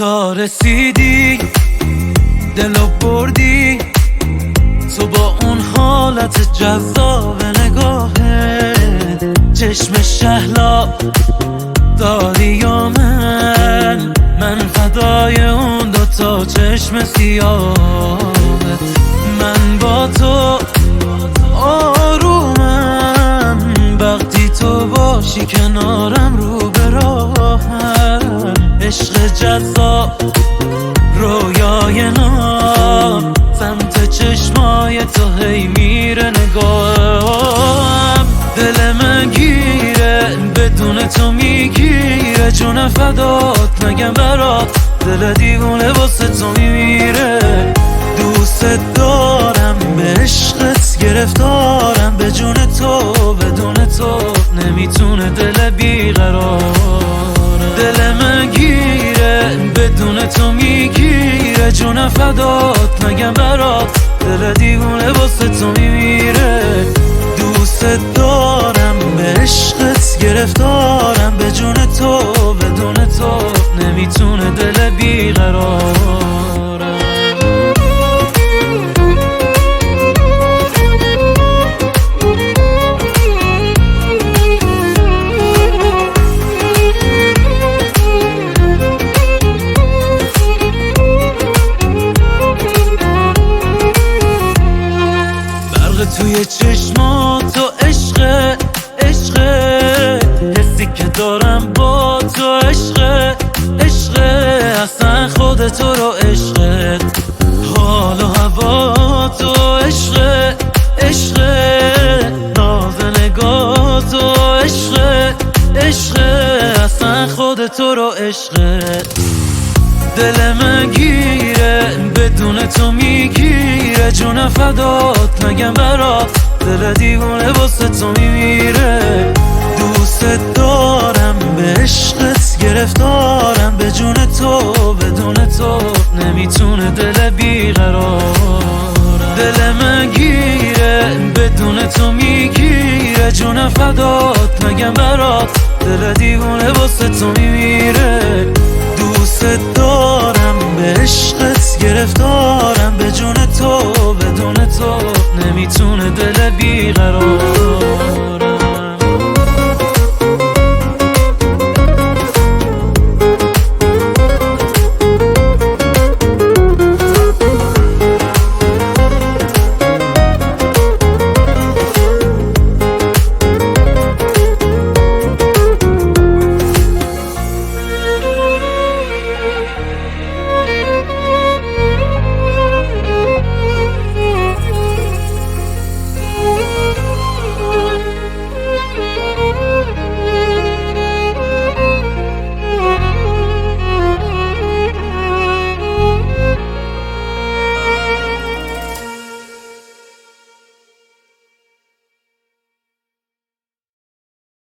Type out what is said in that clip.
تا رسیدی دلو بردی تو با اون حالت جذاب نگاهت، چشم شهلا داری یا من فدای اون دوتا چشم سیاهت. من با تو آرومم وقتی تو باشی کنارم رو به راهم. عشق جذاب رویای نام سمت چشمای تو هی میره نگاهم. دل من گیره بدون تو میگیره، جون فدات نگم برات دل دیوونه واسه تو میمیره. دوست دارم به عشقت گرفتارم، به جون تو بدون تو نمیتونه دل بیقرارم. دل من گیره بدون تو میگیره، جون فدات نگم برات دل دیوونه واسه تو میمیره. دوست دارم به عشقت گرفتارم، به جون تو بدون تو نمیتونه دل بیقرارم. توی چشمات تو عشق حسی که دارم با تو عشق اصلا خود تو رو عشقت، حال و هوا تو عشق ناز نگاه تو عشق اصلا خود تو رو عشقت. دل من گیره بدون تو میگیره، جون فدات نگم برات دل دیوونه واسه تو میمیره. دوست دارم به عشقت گرفتارم، به جون تو بدون تو نمیتونه دل بیقرارم. دل من گیره بدون تو میگیره، جون فدات نگم برات دل دیوونه واسه تو میمیره. دوست دارم به عشقت گرفتارم، به جون تو بدون تو نمیتونه دل بیقرار.